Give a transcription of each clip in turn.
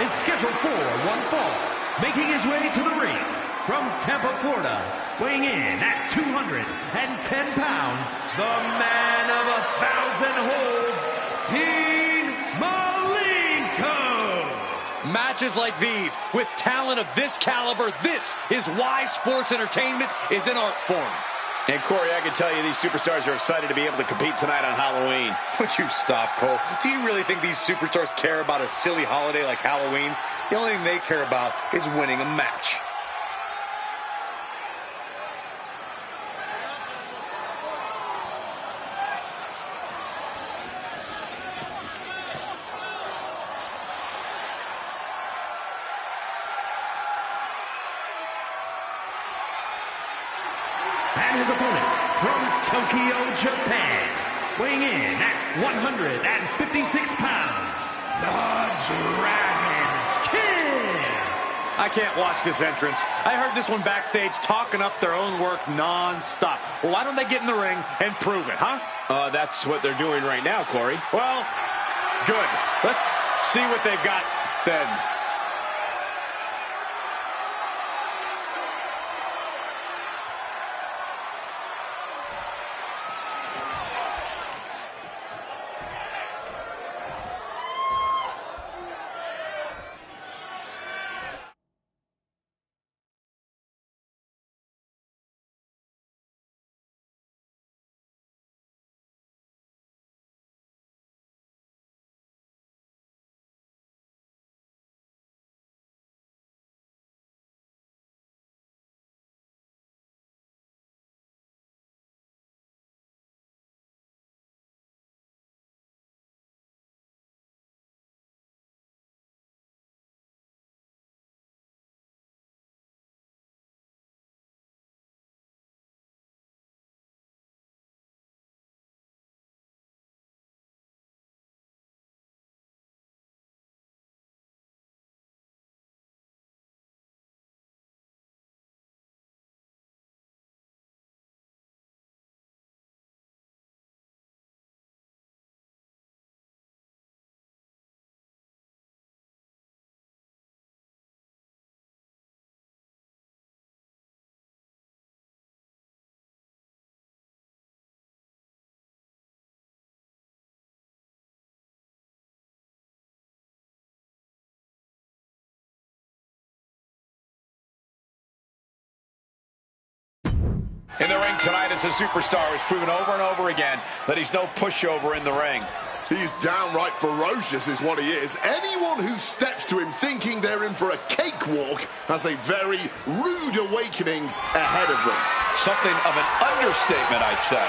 is scheduled for one fall, making his way to the ring from Tampa, Florida, weighing in at 210 pounds, the man of 1,000 holds, Team Malenko. Matches like these, with talent of this caliber, this is why sports entertainment is an art form. And Corey, I can tell you these superstars are excited to be able to compete tonight on Halloween. Would you stop, Cole? Do you really think these superstars care about a silly holiday like Halloween? The only thing they care about is winning a match. And his opponent from Tokyo, Japan, weighing in at 156 pounds, the Dragon Kid. I can't watch this entrance. I heard this one backstage talking up their own work non-stop. Well, why don't they get in the ring and prove it, huh? That's what they're doing right now, Corey. Well, good. Let's see what they've got then. In the ring tonight as a superstar has proven over and over again that he's no pushover in the ring. He's downright ferocious is what he is. Anyone who steps to him thinking they're in for a cakewalk has a very rude awakening ahead of them. Something of an understatement, I'd say.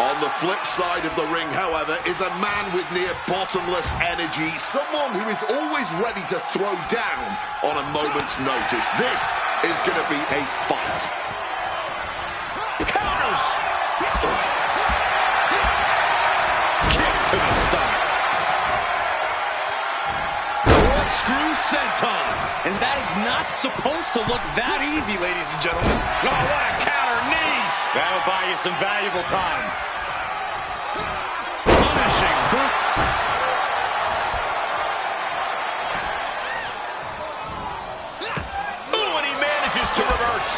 On the flip side of the ring, however, is a man with near bottomless energy, someone who is always ready to throw down on a moment's notice. This is going to be a fight. Counters! Kick to the stomach. Corkscrew senton. And that is not supposed to look that easy, ladies and gentlemen. Oh, what a counter, knees! That'll buy you some valuable time. Punishing boot. Ooh, and he manages to reverse.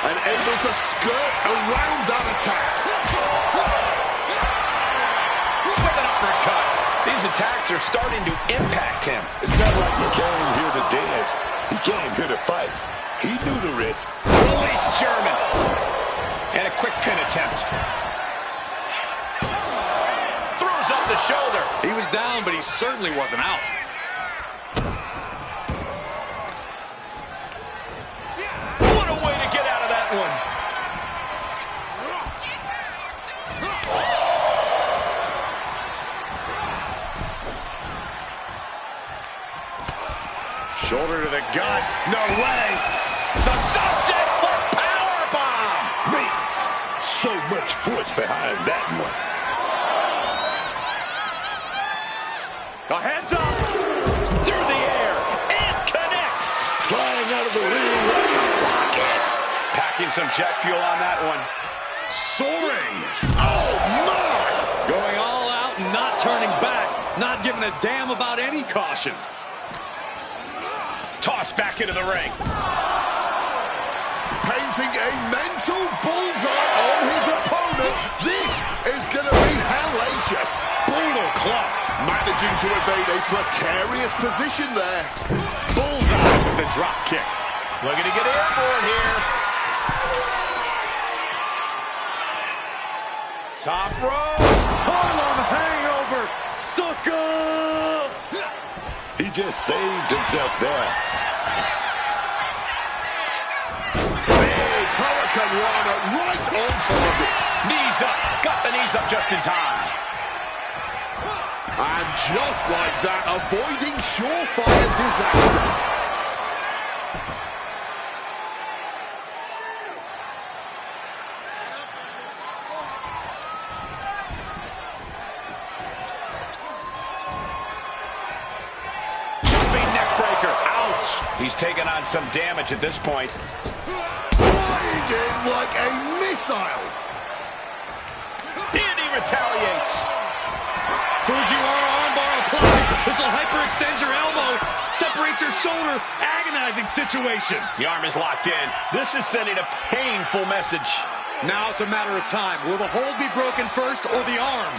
And able to skirt around that attack. With an uppercut. These attacks are starting to impact him. It's not like he came here to dance. He came here to fight. He knew the risk. Release German. And a quick pin attempt. Throws up the shoulder. He was down, but he certainly wasn't out. What a way to get out of that one. Shoulder to the gut. No way. Subject for powerbomb. Man, so much force behind that one. A heads up. Through the air. And connects. Flying out of the ring like a rocket. Packing some jet fuel on that one. Soaring. Oh, my. Going all out and not turning back. Not giving a damn about any caution. tossed back into the ring. Painting a mental bullseye on his opponent. This is going to be hellacious. Brutal club. Managing to evade a precarious position there. Bullseye with the drop kick. Looking to get airborne here. Top rope. Harlem hangover. Sucker. He just saved himself there. Big Hurricane Rana right on target. Knees up. Got the knees up just in time. And just like that, avoiding surefire disaster. He's taking on some damage at this point. Flying in like a missile. And he retaliates. Fujiwara armbar applied. This will hyperextend your elbow. Separates your shoulder. Agonizing situation. The arm is locked in. This is sending a painful message. Now it's a matter of time. Will the hold be broken first or the arm?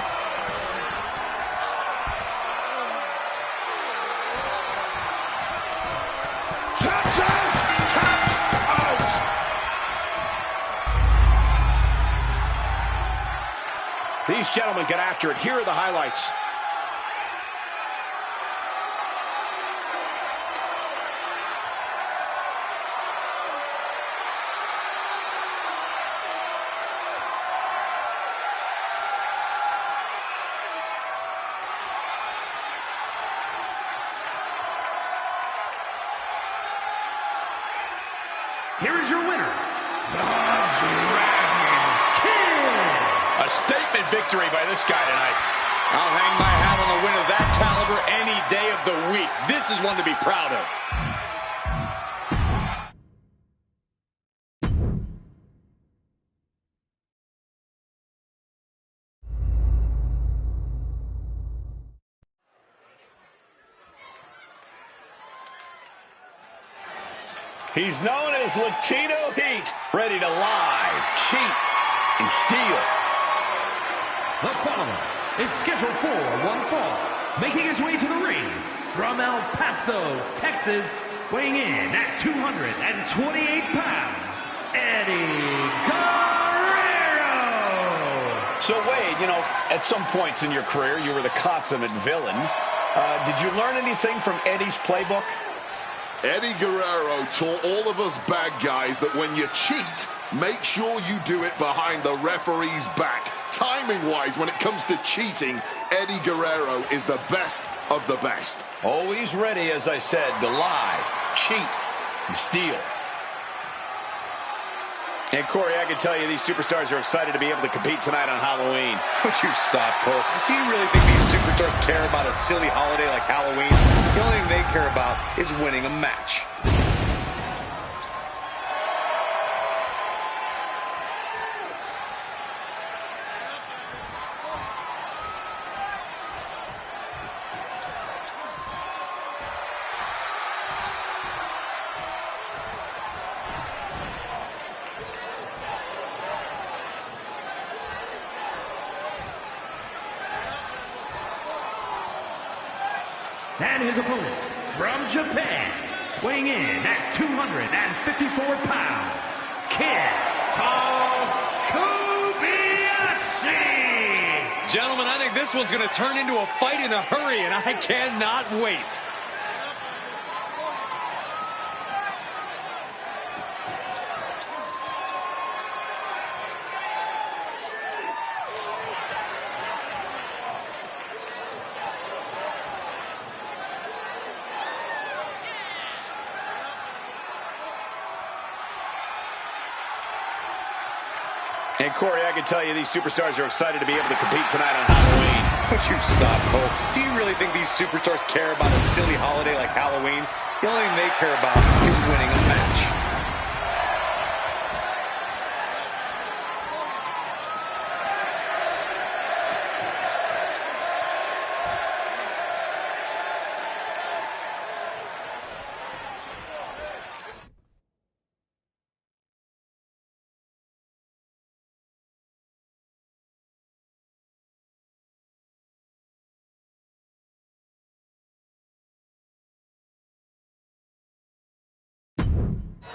Tapped out! Tapped out! These gentlemen get after it. Here are the highlights. Here is your winner, the Dragon Kid. A statement victory by this guy tonight. I'll hang my hat on a win of that caliber any day of the week. This is one to be proud of. He's known as Latino Heat, ready to lie, cheat, and steal. The follower is scheduled for one fall, making his way to the ring from El Paso, Texas, weighing in at 228 pounds, Eddie Guerrero. So Wade, you know, at some points in your career, you were the consummate villain. Did you learn anything from Eddie's playbook? Eddie Guerrero taught all of us bad guys that when you cheat, make sure you do it behind the referee's back. Timing-wise, when it comes to cheating, Eddie Guerrero is the best of the best. Always ready, as I said, to lie, cheat, and steal. And Corey, I can tell you these superstars are excited to be able to compete tonight on Halloween. Would you stop, Cole? Do you really think these superstars care about a silly holiday like Halloween? The only thing they care about is winning a match. And his opponent from Japan, weighing in at 254 pounds, Kid Kobayashi. Gentlemen, I think this one's going to turn into a fight in a hurry, and I cannot wait. And Corey, I can tell you these superstars are excited to be able to compete tonight on Halloween. Would you stop, Cole? Do you really think these superstars care about a silly holiday like Halloween? The only thing they care about is winning a match.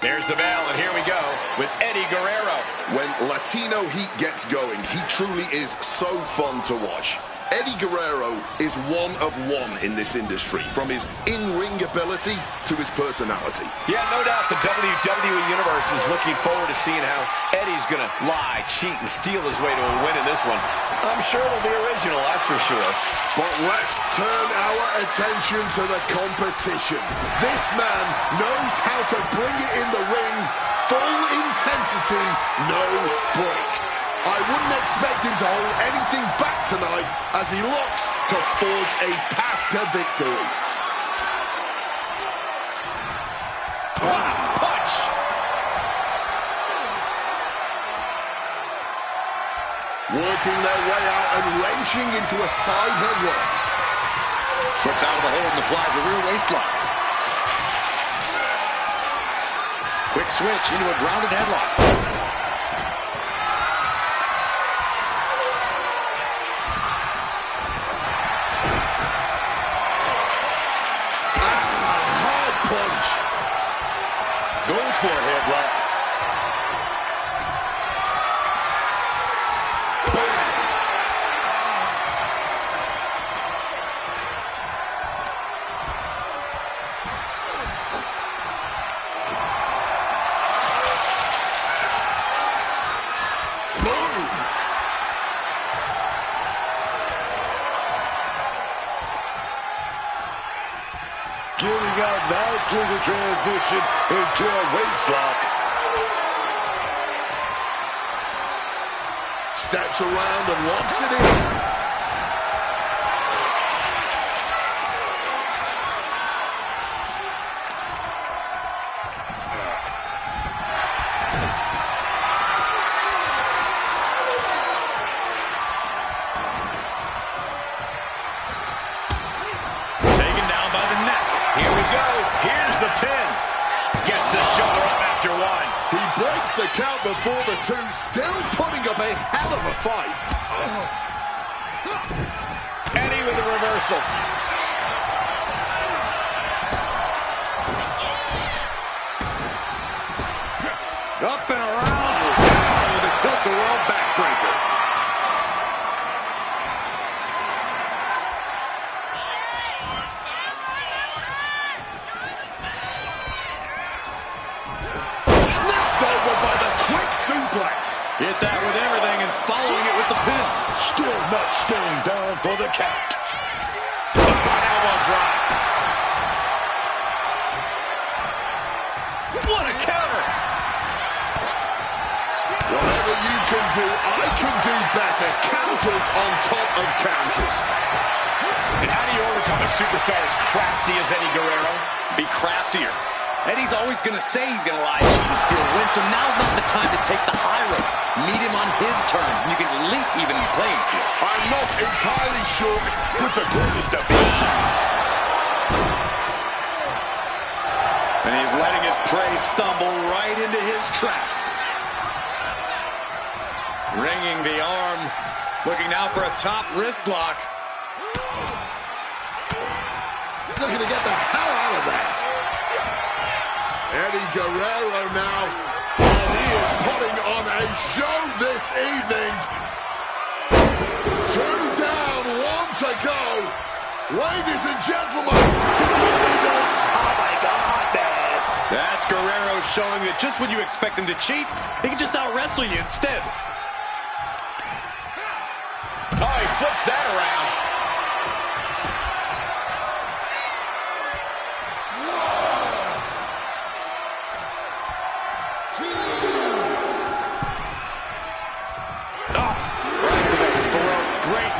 There's the bell, and here we go with Eddie Guerrero. When Latino heat gets going, he truly is so fun to watch. Eddie Guerrero is one of one in this industry, from his in-ring ability to his personality. Yeah, no doubt the WWE Universe is looking forward to seeing how Eddie's going to lie, cheat, and steal his way to a win in this one. I'm sure it'll be original, that's for sure. But let's turn our attention to the competition. This man knows how to bring it in the ring, full intensity, no breaks. I wouldn't expect him to hold anything back tonight as he looks to forge a path to victory. Punch! Working their way out and wrenching into a side headlock. Slips out of the hold and applies a rear waistlock. Quick switch into a grounded headlock. Going for a headlock. Getting out nicely to transition into a waistlock. Steps around and locks it in. Taken down by the neck. Here we go. Here's the pin. Gets the shoulder up after one. He breaks the count before the two, still putting up a hell of a fight. Eddie with a reversal. Up and around. Down with a tilt-a-whirl backbreaker. Suplex. Hit that with everything and following it with the pin. Still not staying down for the count. Elbow drop. What a counter. Whatever you can do, I can do better. Counters on top of counters. And how do you overcome a superstar as crafty as Eddie Guerrero? Be craftier. Eddie's always going to say he's going to lie, cheat, and steal win, so now's not the time to take the high road. Meet him on his terms, and you can at least even the playing field. I'm not entirely sure with the greatest of ease. And he's letting his prey stumble right into his trap. Ringing the arm, looking now for a top wrist block. Looking to get the hell out of there. Eddie Guerrero now. Oh, he is putting on a show this evening. 2 down, 1 to go. Ladies and gentlemen. Oh my God, man. That's Guerrero showing that just when you expect him to cheat, he can just out-wrestle you instead. Oh, he flips that around.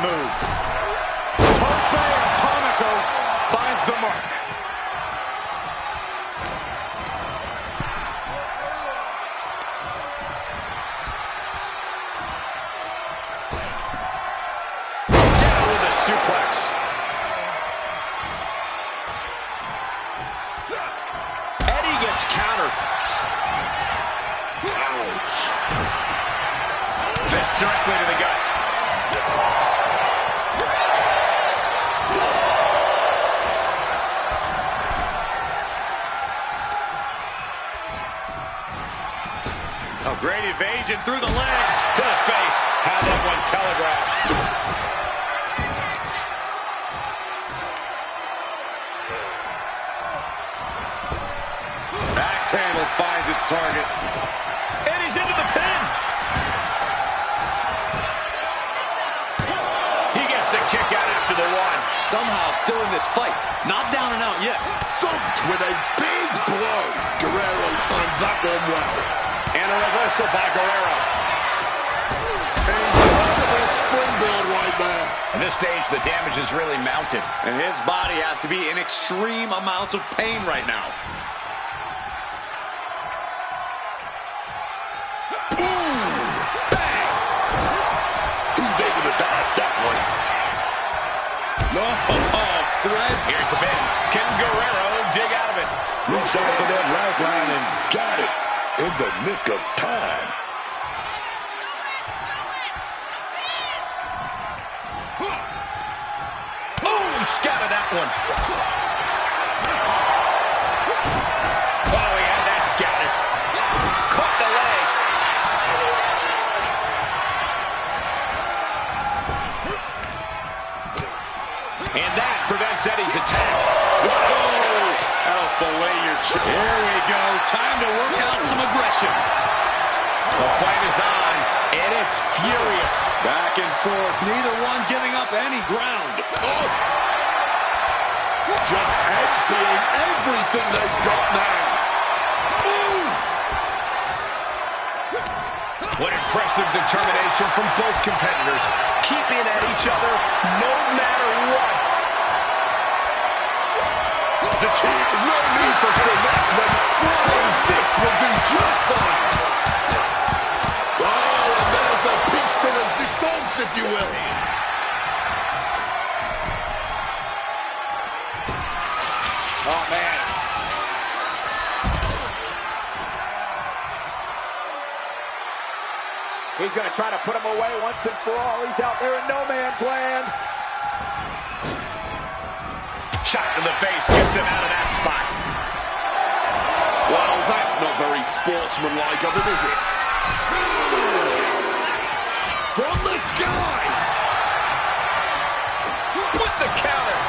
Move. Tope Atomico finds the mark. Down with a suplex. Eddie gets countered. Ouch. Fist directly to the gut. Oh, great evasion through the legs. To the face. Had that one telegraphed. Axe handle finds its target. And he's into the pin. He gets the kick out after the one. Somehow still in this fight. Not down and out yet. Thumped with a big blow. Guerrero timed that one well. And a reversal by Guerrero. Incredible springboard right there. At this stage, the damage is really mounted. And his body has to be in extreme amounts of pain right now. Fred. Here's the pin. Can Guerrero dig out of it? Reached out for that lifeline and got it in the nick of time. Oh, he scouted that one. Oh, he had that scouted. Caught the leg. And that prevents Eddie's attack. Whoa! That'll fillet your chest. Here we go. Time to work out some aggression. The fight is on, and it's furious. Back and forth. Neither one giving up any ground. Oh! Just emptying everything they've got now. Oof! What impressive determination from both competitors, keeping at each other no matter what. The champ, no need for finesse when flying fist will be just fine. Oh, and there's the piece de resistance, if you will. Oh, man. He's going to try to put him away once and for all. He's out there in no man's land. Shot to the face, gets him out of that spot. Well, that's not very sportsmanlike of him, is it? From the sky! With the counter.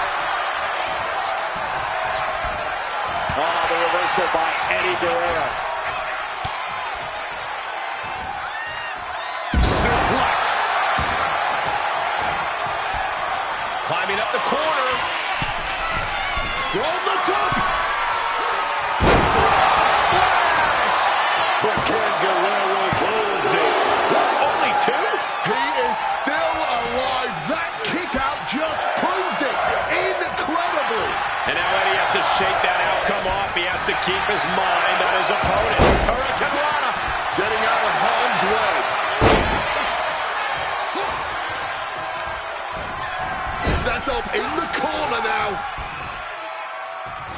Oh, the reversal by Eddie Guerrero. Suplex. Climbing up the corner. From the top! Splash! But can Guerrero close this? Only two? He is still alive. That kick out just proved it. Incredible. And now Eddie has to shake that outcome off. He has to keep his mind on his opponent. KORAKUEN. Getting out of harm's way. Set up in the corner now.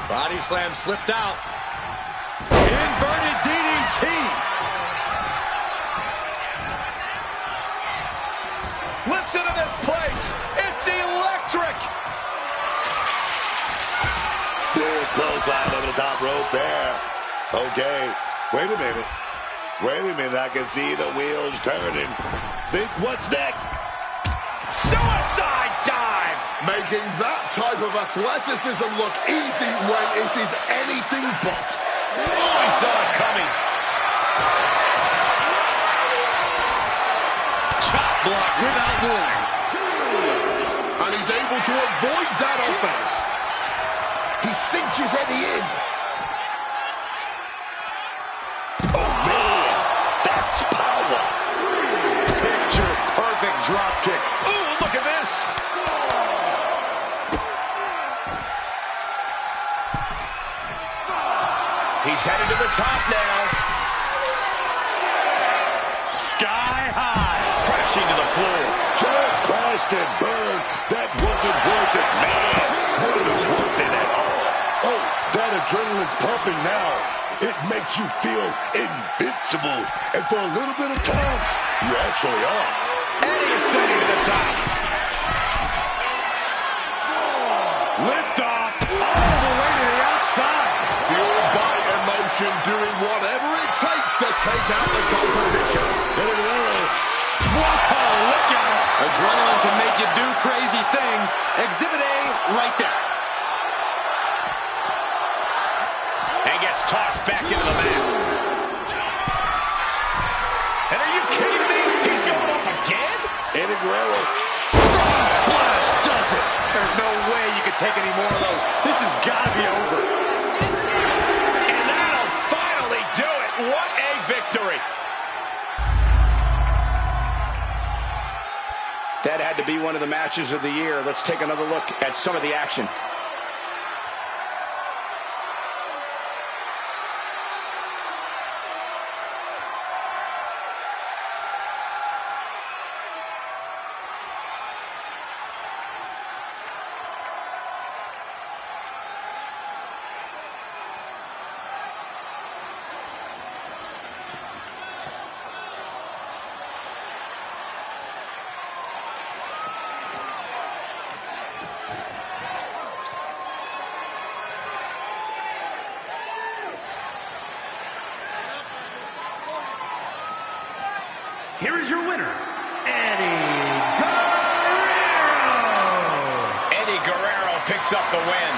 Body slam slipped out. Inverted DDT. Listen to this place. It's electric. Big clothesline over the top rope there. Okay, wait a minute. Wait a minute, I can see the wheels turning. Think what's next? Suicide dive. Making that type of athleticism look easy when it is anything but. Oh, he saw it coming. Chop block without warning. And he's able to avoid that offense. He cinches Eddie in. Oh man, that's power. Picture perfect drop kick. Ooh, look at this. He's headed to the top now. Sky high. Crashing to the floor. Just crashed and burned. That wasn't worth it, man. Wasn't worth it at all. Oh, that adrenaline's pumping now. It makes you feel invincible. And for a little bit of time, you actually are. Eddie is standing to the top. Lift off all the way to the outside. Fueled by emotion, doing whatever it takes to take out the competition. Whoa, look out. Adrenaline can make you do crazy things. Exhibit A right there. And gets tossed back into the mat. And are you kidding me? He's going up again? Eddie Guerrero. Splash does it. There's no way you can take any more of those. This has got to be over. And that'll finally do it. What a victory. That had to be one of the matches of the year. Let's take another look at some of the action. Here is your winner, Eddie Guerrero. Eddie Guerrero picks up the win.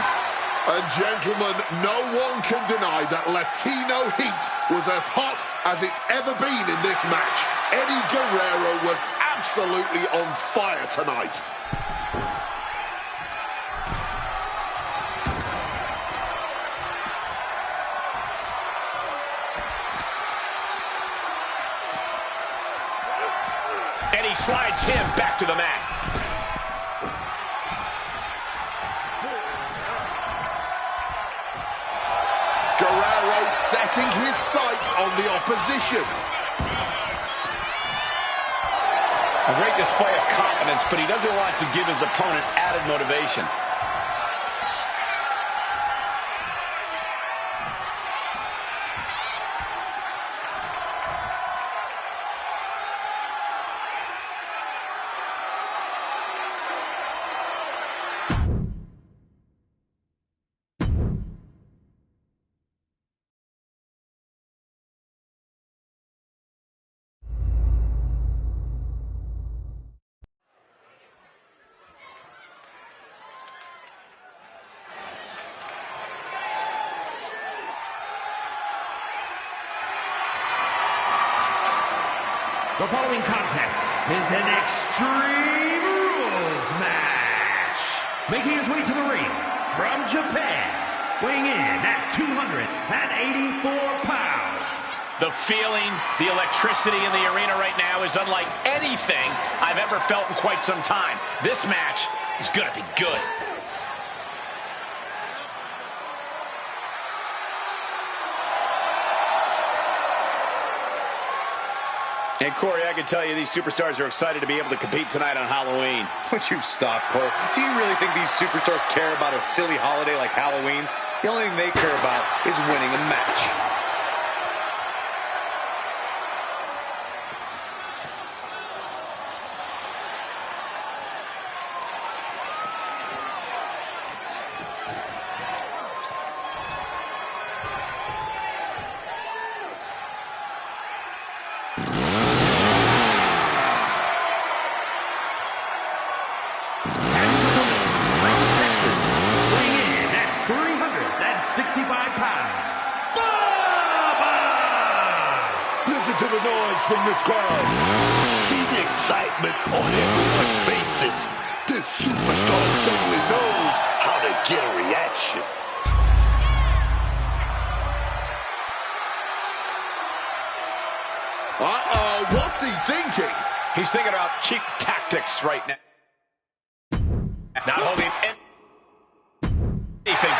And gentlemen, no one can deny that Latino heat was as hot as it's ever been in this match. Eddie Guerrero was absolutely on fire tonight. And he slides him back to the mat. Guerrero setting his sights on the opposition. A great display of confidence, but he doesn't want to give his opponent added motivation. The following contest is an Extreme Rules match. Making his way to the ring from Japan, weighing in at 284 pounds. The feeling, the electricity in the arena right now is unlike anything I've ever felt in quite some time. This match is going to be good. And Corey, I can tell you these superstars are excited to be able to compete tonight on Halloween. Would you stop, Cole? Do you really think these superstars care about a silly holiday like Halloween? The only thing they care about is winning a match. Weighing in at 365 pounds. Bubba! Listen to the noise from this crowd. See the excitement on everyone's faces. This superstar certainly knows how to get a reaction. Uh-oh, what's he thinking? He's thinking about cheap tactics right now. Not holding anything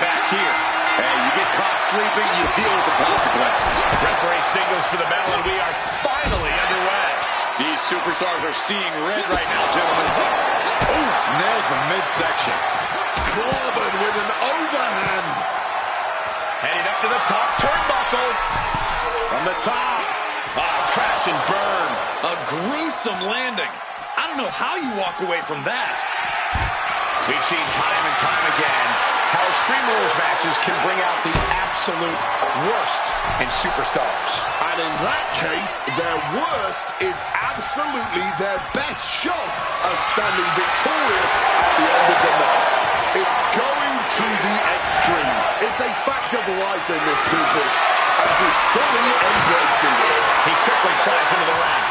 back here. Hey, you get caught sleeping, you deal with the consequences. Referee signals for the bell, and we are finally underway. These superstars are seeing red right now, gentlemen. Oof, nails the midsection. Clobbered with an overhand. Heading up to the top turnbuckle. From the top. Crash and burn. A gruesome landing. I don't know how you walk away from that. We've seen time and time again how Extreme Rules matches can bring out the absolute absolute worst in superstars. And in that case, their worst is absolutely their best shot of standing victorious at the end of the night. It's going to the extreme. It's a fact of life in this business, and is fully embracing it. He quickly slides into the ring.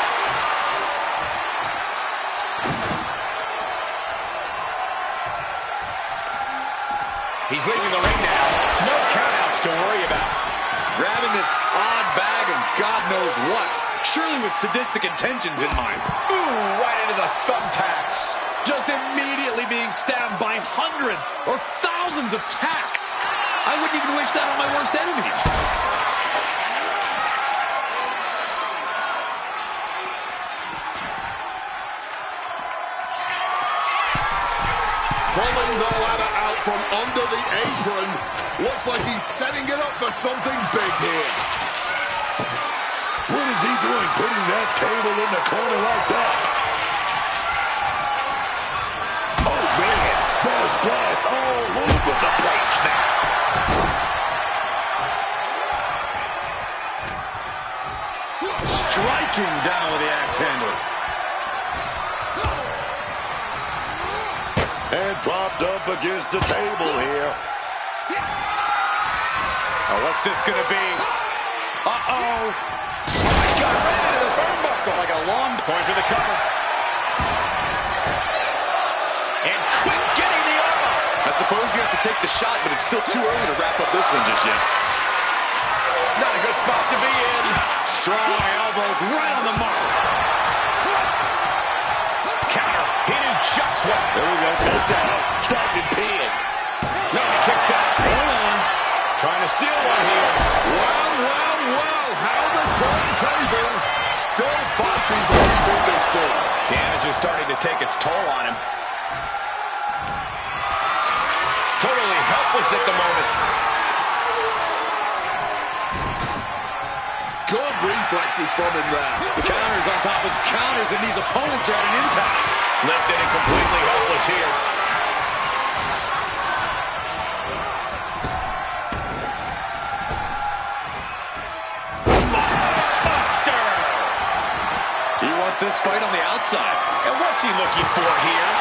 He's leaving the ring now. No countouts to worry about. Grabbing this odd bag of God knows what. Surely with sadistic intentions in mind. Ooh, right into the thumbtacks. Just immediately being stabbed by hundreds or thousands of tacks. I wouldn't even wish that on my worst enemies. Pulling the ladder out from under the apron. Looks like he's setting it up for something big here. What is he doing putting that table in the corner like that? Oh, man. There's glass all over the place now. Striking down with the axe handle. And propped up against the table here. Oh, what's this going to be? Uh-oh. Oh, my God, right into the turnbuckle. Like a long point for the cover. And quick getting the armor. I suppose you have to take the shot, but it's still too early to wrap up this one just yet. Not a good spot to be in. Strong elbows right on the mark. Counter. He knew just what. There we go. Take down. Stacking pin. No, he kicks out. Hold on. Trying to steal one here. Well, well, well. How the turntables still fighting to keep in this thing. Damage is starting to take its toll on him. Totally helpless at the moment. Good reflexes from him there. Counters on top of counters, and these opponents are at an impasse. Lifted and completely helpless here. Buster! He wants this fight on the outside. And what's he looking for here?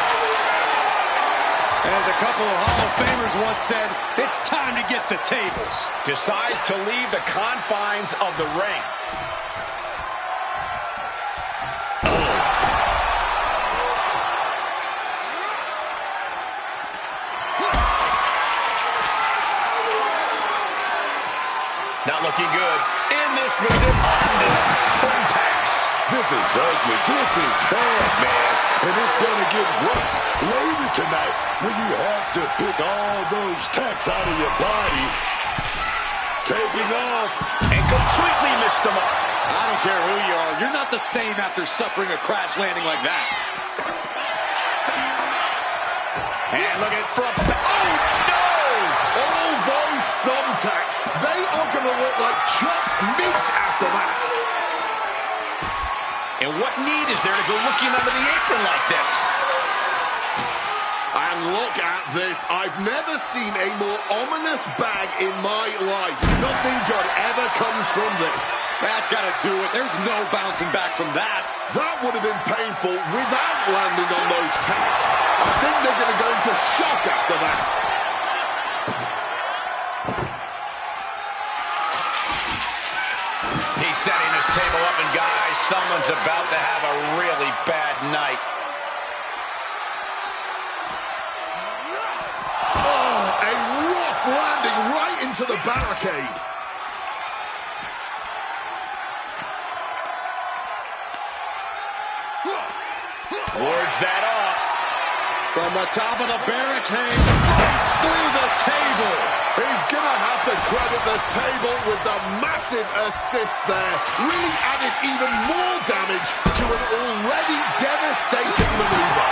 And as a couple of Hall of Famers once said, it's time to get the tables. Decides to leave the confines of the ring. Not looking good. In this minute, under thumbtacks. This is ugly. This is bad, man. And it's going to get worse later tonight when you have to pick all those tacks out of your body. Taking off. And completely missed the mark. I don't care who you are. You're not the same after suffering a crash landing like that. And look at from. Oh, no! All those thumbtacks, they are going to look like chopped meat after that. And what need is there to go looking under the apron like this? And look at this. I've never seen a more ominous bag in my life. Nothing good ever comes from this. That's got to do it. There's no bouncing back from that. That would have been painful without landing on those tacks. I think they're going to go into shock after that. He's setting his table up, and guys, someone's about to have a really bad night. Oh, a rough landing right into the barricade. Wards that off. From the top of the barricade, through the table. He's going to have to credit the table with the massive assist there. Really added even more damage to an already devastating maneuver.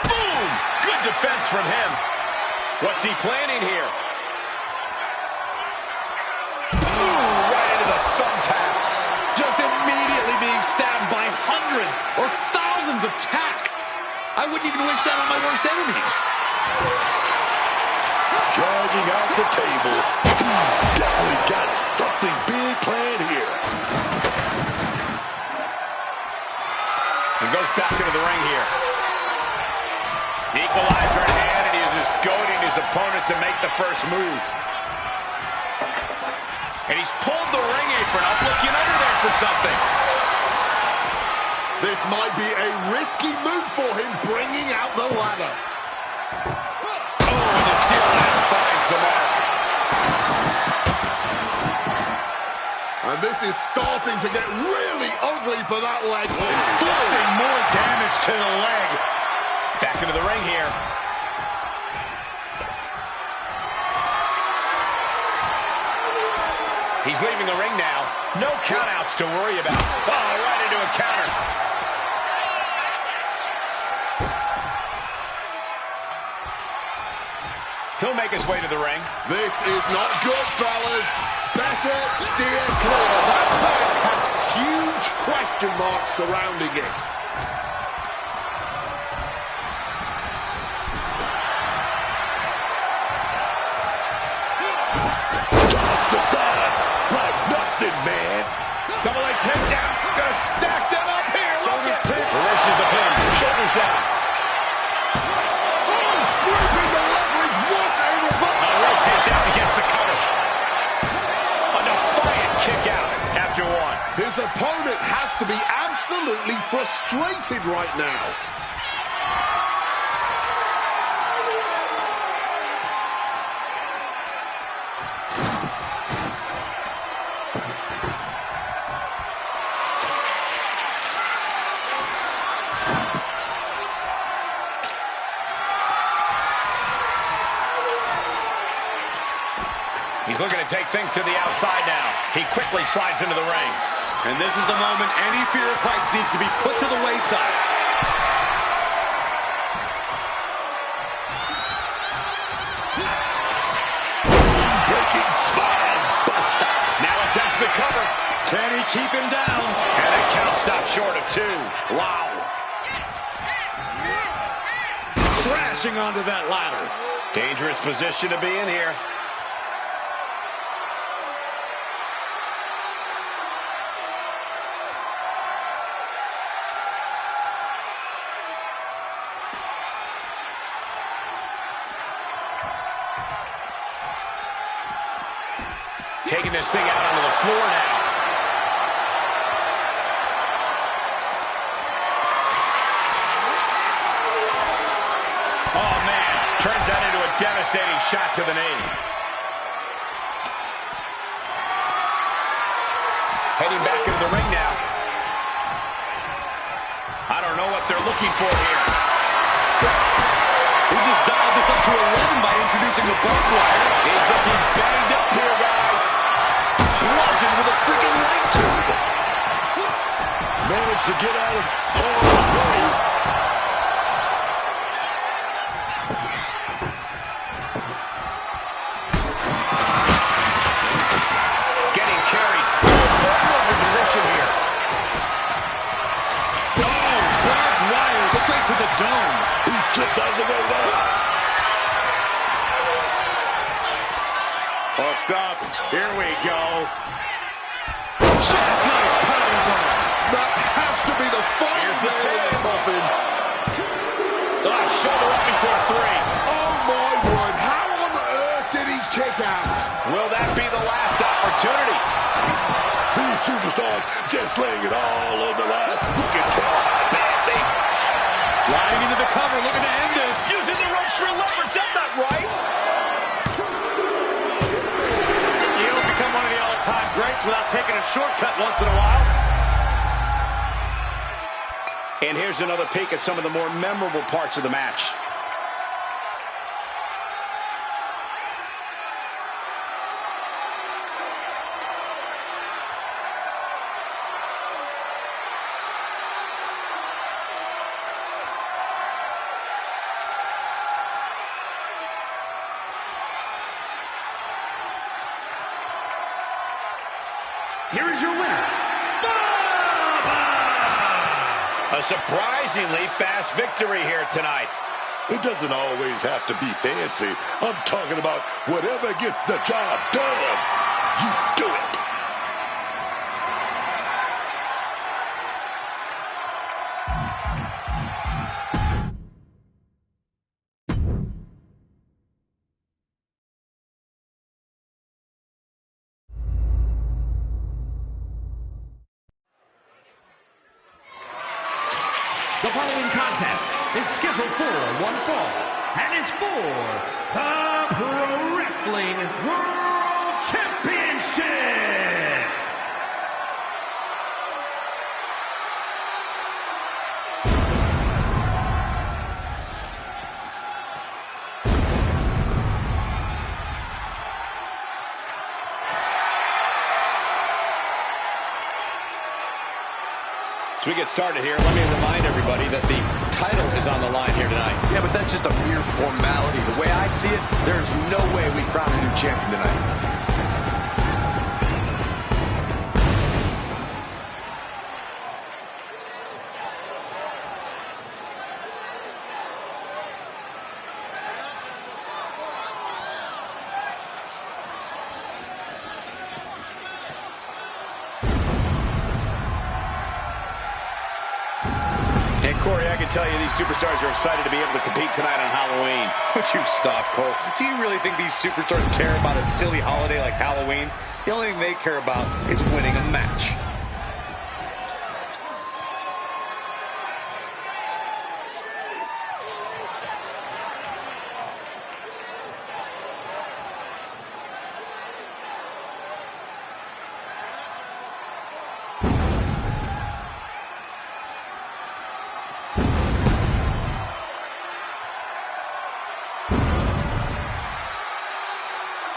Boom! Good defense from him. What's he planning here? Ooh, right into the thumbtacks. Just immediately being stabbed by hundreds or thousands of tacks. I wouldn't even wish that on my worst enemies. dragging out the table. He's definitely got something big planned here. He goes back into the ring here. Equalizer in hand, and he is just goading his opponent to make the first move. And he's pulled the ring apron up, looking under there for something. This might be a risky move for him, bringing out the ladder. Oh, and the steel ladder finds the mark. And this is starting to get really ugly for that leg. Inflicting more damage to the leg. Back into the ring here. He's leaving the ring now. No countouts to worry about. Oh, right into a counter. He'll make his way to the ring. This is not good, fellas. Better steer clear. That back has huge question marks surrounding it. Toss the side like nothing, man. Double leg takedown. Gonna stack them up here. Look at it. Reverses the pin. Shoulders down. Oh, flipping the leverage. What a reversal. Rotates out against the cover. A defiant kick out after one. His opponent has to be absolutely frustrated right now. He's looking to take things to the outside now. He quickly slides into the ring. And this is the moment any fear of heights needs to be put to the wayside. Breaking spine buster. Now attempts the cover. Can he keep him down? And the count stops short of 2. Wow. Crashing onto that ladder. Dangerous position to be in here. Taking this thing out onto the floor now. Oh, man. Turns that into a devastating shot to the knee. Heading back into the ring now. I don't know what they're looking for here. He just dialed this up to 11 by introducing the barbed wire. He's looking banged up here, guys. Bludgeoned with a freaking light tube. Managed to get out of harm's way. Getting carried. Over position here. Oh, barbed wire straight to the dome. He slipped out of the way there. Hooked up. Here we go. That has to be the final nail in the coffin. Shoulder up before 3. Oh my word, how on earth did he kick out? Will that be the last opportunity? These superstars just laying it all on the line. You can tell how bad they... Sliding into the cover, looking to end this. Using the ropes for leverage. That's not right. You don't become one of the all-time greats without taking a shortcut once in a while. And here's another peek at some of the more memorable parts of the match. Here is your winner, A surprisingly fast victory here tonight. It doesn't always have to be fancy. I'm talking about whatever gets the job done. You do it. The following contest is scheduled for one fall and is for the Pro Wrestling World Championship. As we get started here, let me remind everybody that the title is on the line here tonight. Yeah, but that's just a mere formality. The way I see it, there's no way we crown a new champion tonight. And Corey, I can tell you these superstars are excited to be able to compete tonight on Halloween. Would you stop, Cole? Do you really think these superstars care about a silly holiday like Halloween? The only thing they care about is winning a match.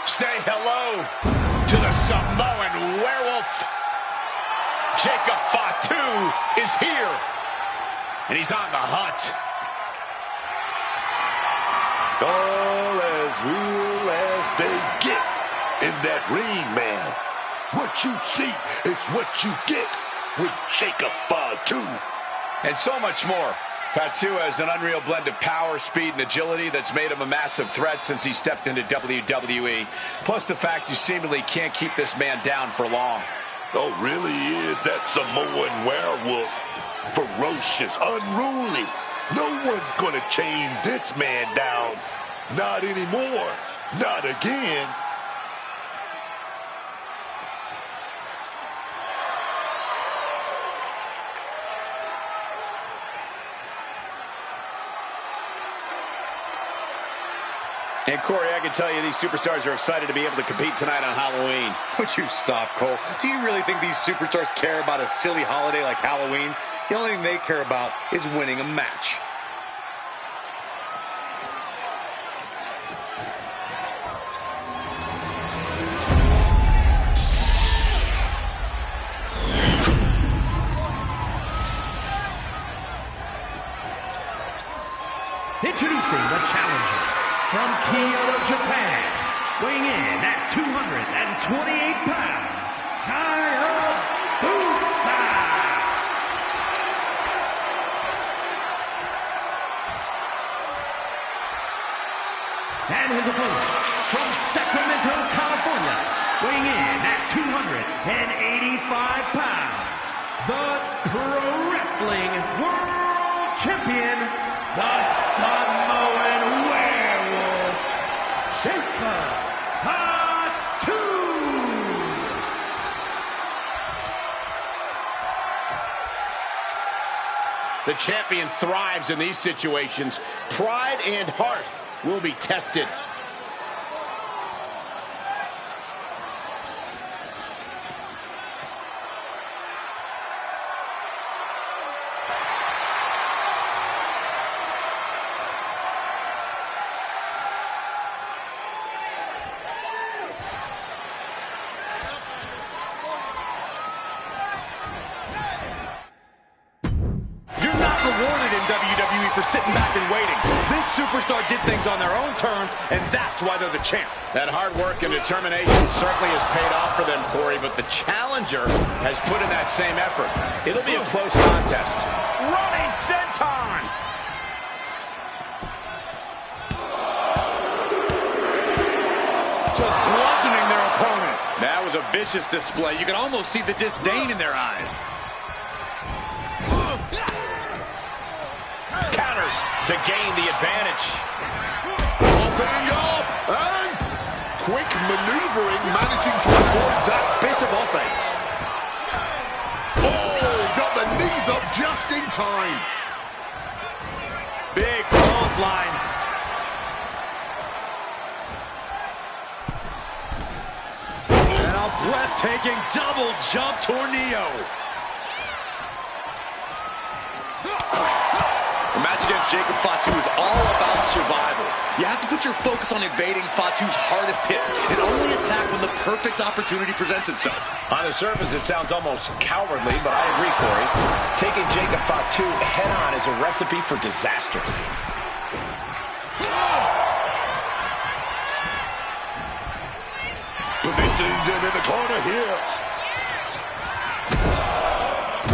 Say hello to the Samoan werewolf. Jacob Fatu is here, and he's on the hunt. All as real as they get in that ring, man. What you see is what you get with Jacob Fatu. And so much more. Fatu has an unreal blend of power, speed, and agility that's made him a massive threat since he stepped into WWE. Plus the fact you seemingly can't keep this man down for long. Oh, really is that Samoan werewolf. Ferocious, unruly. No one's gonna chain this man down. Not anymore. Not again. And Corey, I can tell you these superstars are excited to be able to compete tonight on Halloween. Would you stop, Cole? Do you really think these superstars care about a silly holiday like Halloween? The only thing they care about is winning a match. Introducing the challenger from Kyoto, Japan, weighing in at 228 pounds, Hayabusa. And his opponent from Sacramento, California, weighing in at 285 pounds, the Pro Wrestling World Champion, the Samoan werewolf, Jacob Fatu. The champion thrives in these situations. Pride and heart will be tested. Rewarded in WWE for sitting back and waiting. This superstar did things on their own terms, and that's why they're the champ. That hard work and determination certainly has paid off for them, Corey, but the challenger has put in that same effort. It'll be a close contest. Running senton. Just bludgeoning their opponent. That was a vicious display. You can almost see the disdain in their eyes. Counters to gain the advantage. Popping up and quick maneuvering, managing to avoid that bit of offense. Oh, got the knees up just in time. Big clothesline. And a breathtaking double jump tornado. The match against Jacob Fatu is all about survival. You have to put your focus on evading Fatu's hardest hits and only attack when the perfect opportunity presents itself. On the surface, it sounds almost cowardly, but I agree, Corey. Taking Jacob Fatu head-on is a recipe for disaster. Positioning them in the corner here.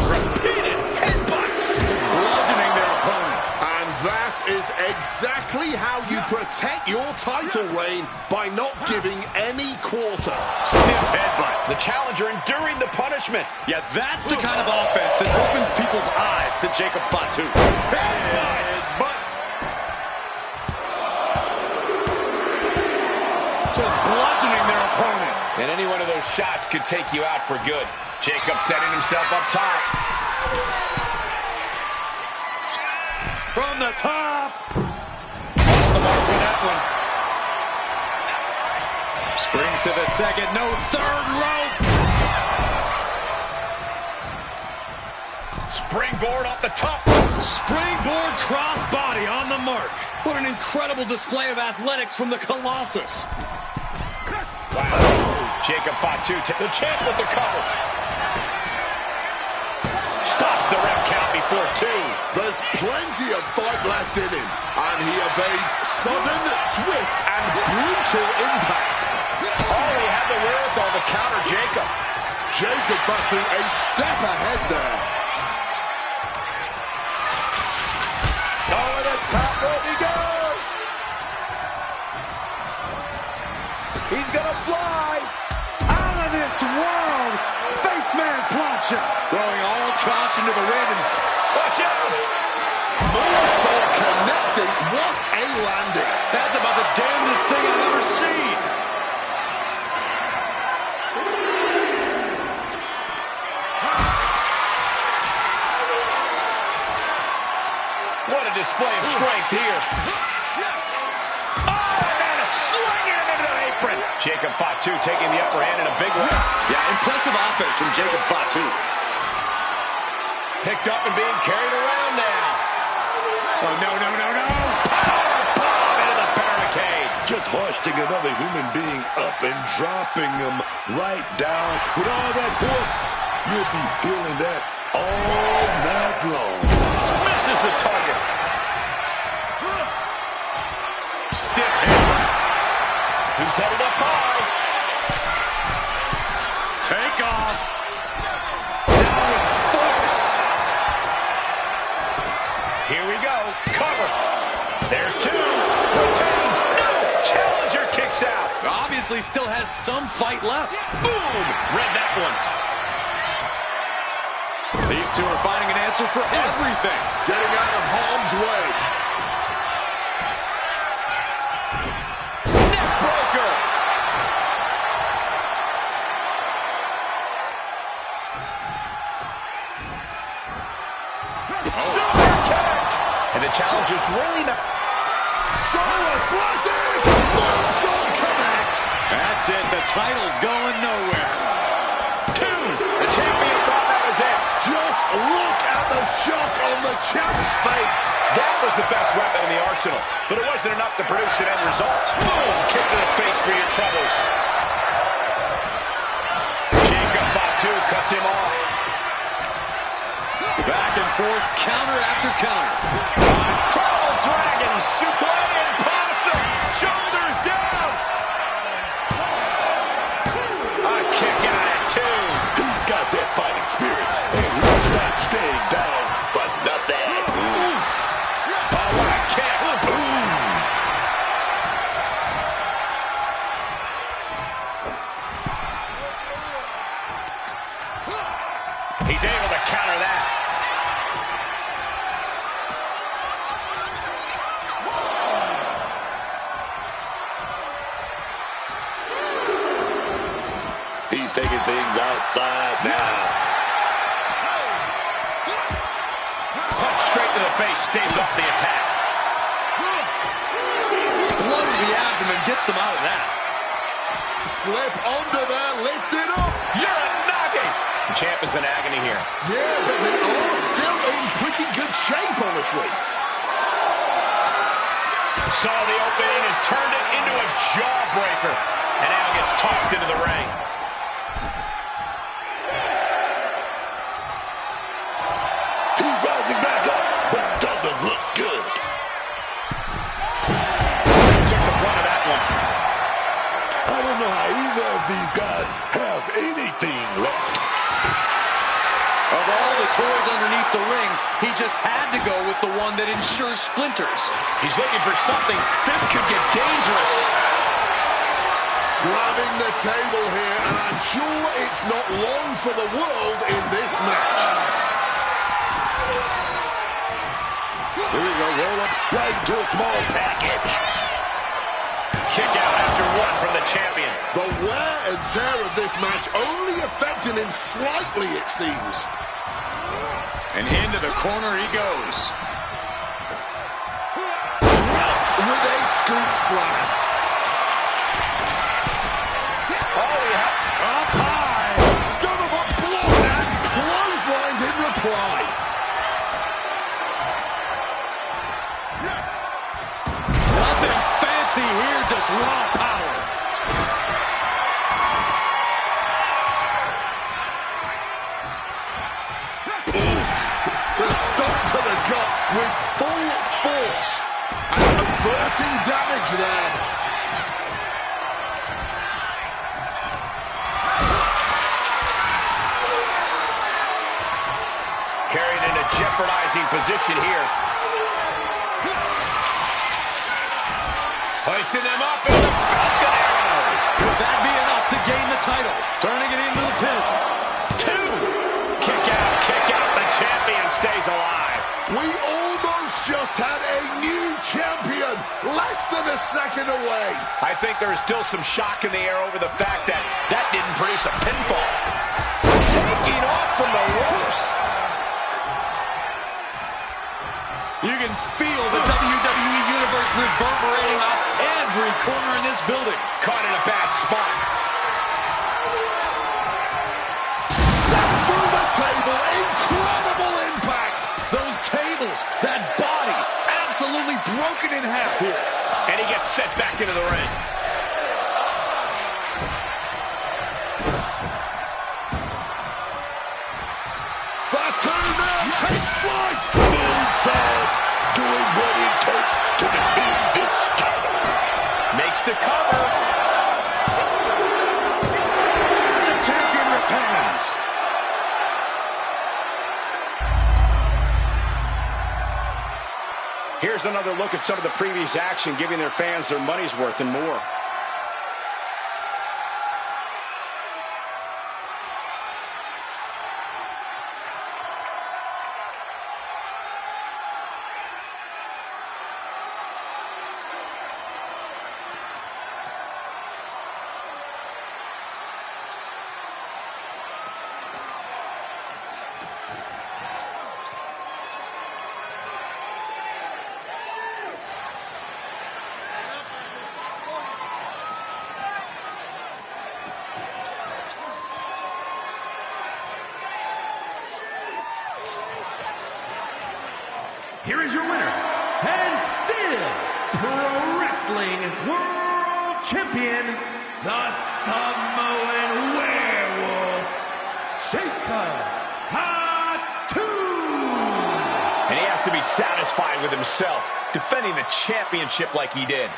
Repeated headbutts, bludgeoning their opponent. And that is exactly how you protect your title reign, by not giving any quarter. Stiff headbutt. The challenger enduring the punishment. Yeah, that's the kind of offense that opens people's eyes to Jacob Fatu. Headbutt. Just bludgeoning their opponent. And any one of those shots could take you out for good. Jacob setting himself up top. From the top. Off the mark with that one. Springs to the second. No, third rope. Springboard off the top. Springboard crossbody on the mark. What an incredible display of athletics from the Colossus. Wow. Jacob Fatu, the champ with the cover. Stops the ref count before two. There's plenty of fight left in him, and he evades sudden, swift, and brutal impact. Oh, he had the wherewithal to counter Jacob. Jacob Fatu a step ahead there. Over the top rope he goes. He's gonna fly. Out of this world, Spaceman Plancha. Throwing all caution to the wind and Watch out. Moonsault connecting. What a landing. that's about the damnedest thing I've ever seen. What a display of strength here. Oh, and then slinging him into the apron. Jacob Fatu taking the upper hand in a big way. Yeah, impressive offense from Jacob Fatu. Picked up and being carried around now. Oh, no, no, no, no. Bomb into the barricade. Just hoisting another human being up and dropping him right down. With all that force, you'll be feeling that all night long. Misses the target. Stiff headbutt. He's headed up high. Take off. Down with force. Here we go. Cover. There's two. Retains. No. Challenger kicks out. Obviously still has some fight left. Boom. Read that one. These two are finding an answer for everything. Getting out of harm's way. Neck breaker. Super kick. And the challenger's really not. So athletic. Moonsault connects. That's it. The title's going nowhere. The champion thought that was it. Just look at the shock on the champ's face. That was the best weapon in the arsenal, but it wasn't enough to produce an end result. Boom! Kick to the face for your troubles. Jacob Fatu cuts him off. Back and forth, counter after counter. Incredible dragon suplex and possum. Shoulders down. A kick out at two. He's got that fighting spirit, and he's not staying down for nothing. Oof. Oh, what a kick. Boom. counter that. He's taking things outside now. Punch straight to the face, stays off the attack. Blow to the abdomen gets them out of that. Slip under there, lift it up. Uranage! The champ is in agony here. Yeah, but they are still in pretty good shape, honestly. Saw the opening and turned it into a jawbreaker. And now gets tossed into the ring. He's rising back up, but doesn't look good. Took the brunt of that one. I don't know how either of these guys have anything left. Of all the toys underneath the ring, he just had to go with the one that ensures splinters. He's looking for something. This could get dangerous. Grabbing the table here, and I'm sure it's not long for the world in this match. Here we go, roll up right to a small package. Kick out after one from the champion. The wear and tear of this match only affecting him slightly, it seems. And into the corner he goes. Dropped with a scoop slam. Up high. Stun him up, blocked, and clotheslined in reply. Nothing fancy here, just raw power. The stomp to the gut with full force. And averting damage there. Carried in a jeopardizing position here. Hoisting them up in the Falcon Arrow. Could that be enough to gain the title? Turning it into the pin. Two. Kick out, kick out. The champion stays alive. We almost just had a new champion, less than a second away. I think there is still some shock in the air over the fact that that didn't produce a pinfall. Taking off from the ropes. You can feel the WWE Universe reverberating off every corner in this building. Caught in a bad spot. Set through the table. Incredible impact. Those tables, that body, absolutely broken in half here. And he gets set back into the ring. Fatu now takes flight. Moonsault, doing what it takes to defend this title. Makes the cover. The champion retains. Here's another look at some of the previous action, giving their fans their money's worth and more. Here is your winner, and still Pro Wrestling World Champion, the Samoan Werewolf, Jacob Fatu. And he has to be satisfied with himself, defending the championship like he did.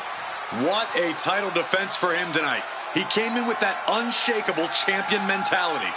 What a title defense for him tonight. He came in with that unshakable champion mentality.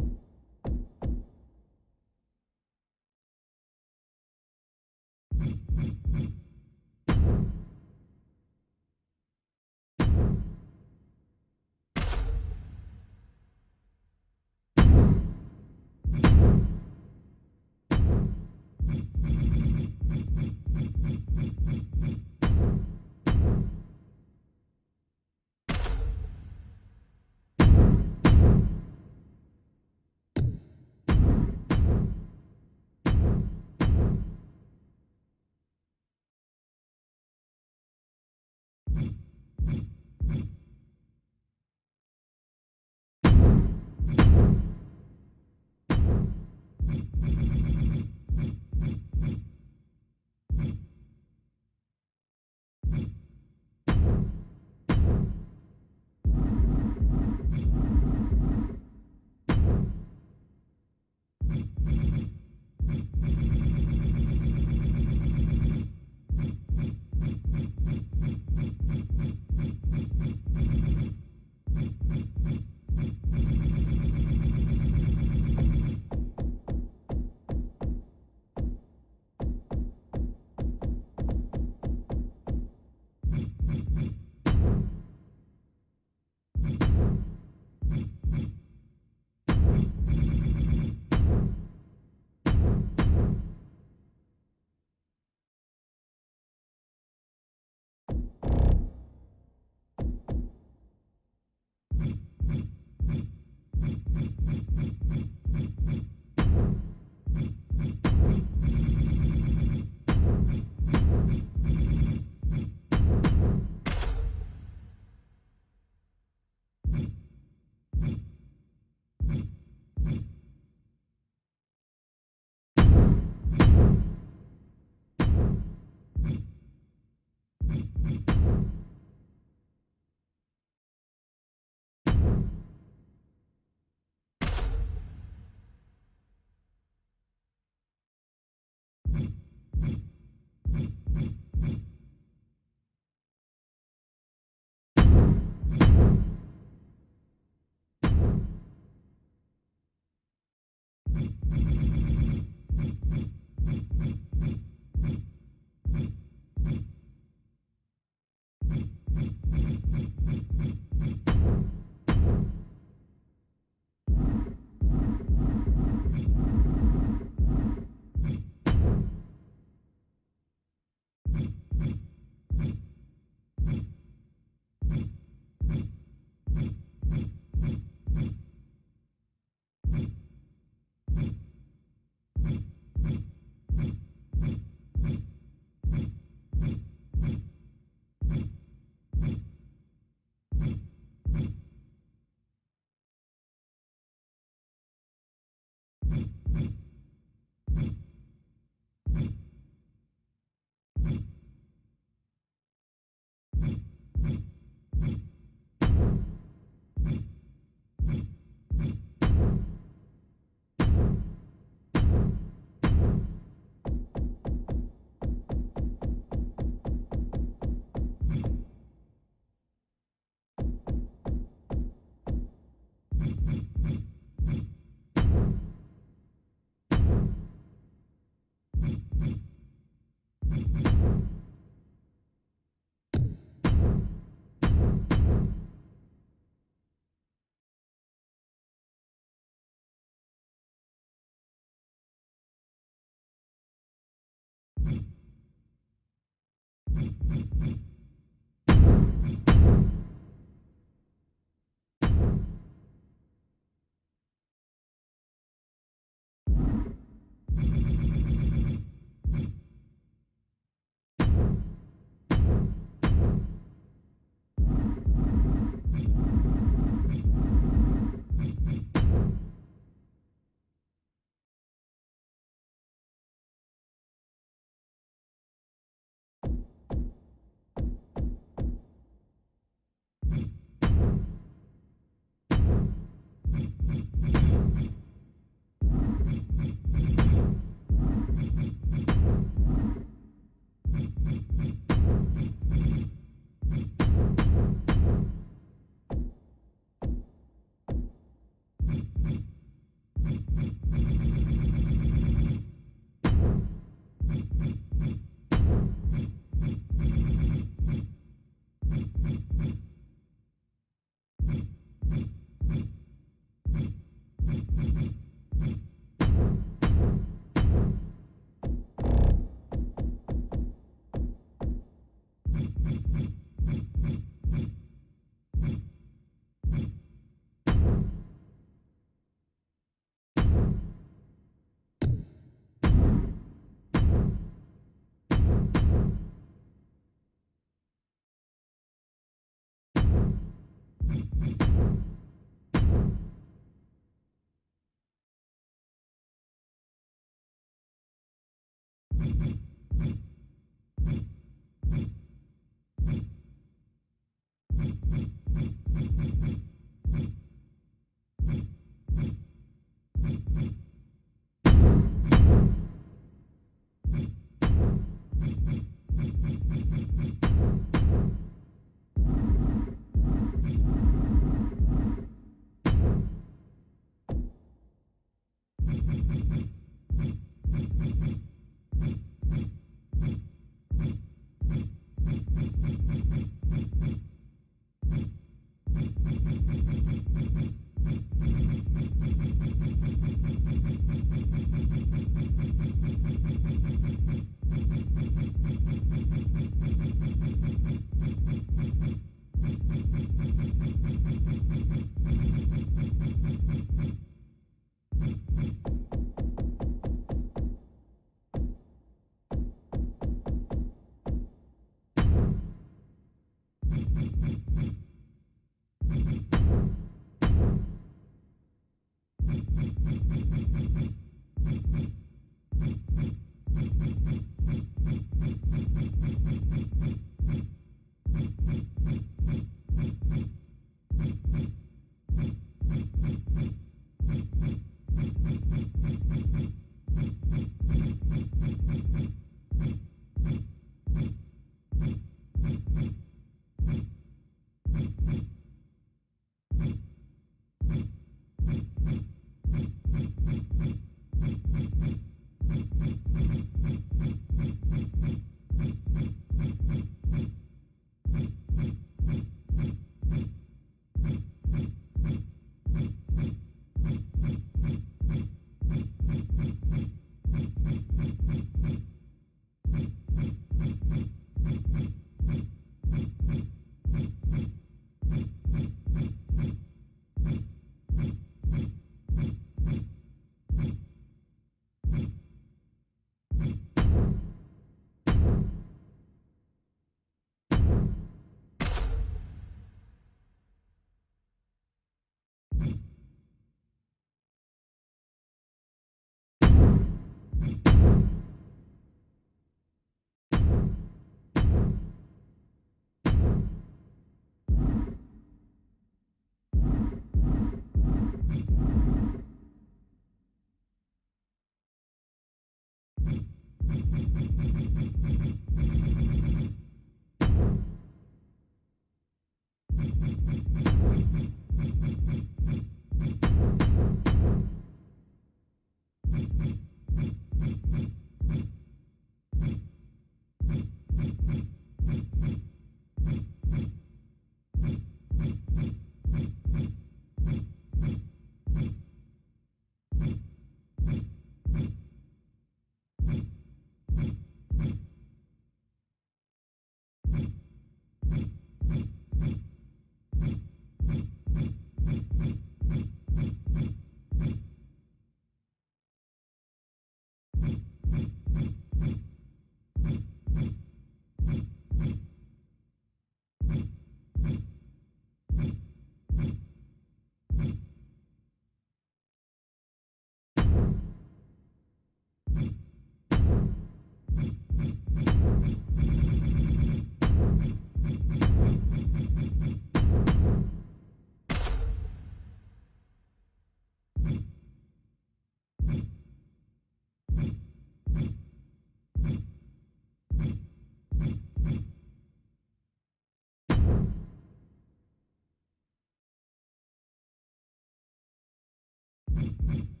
you.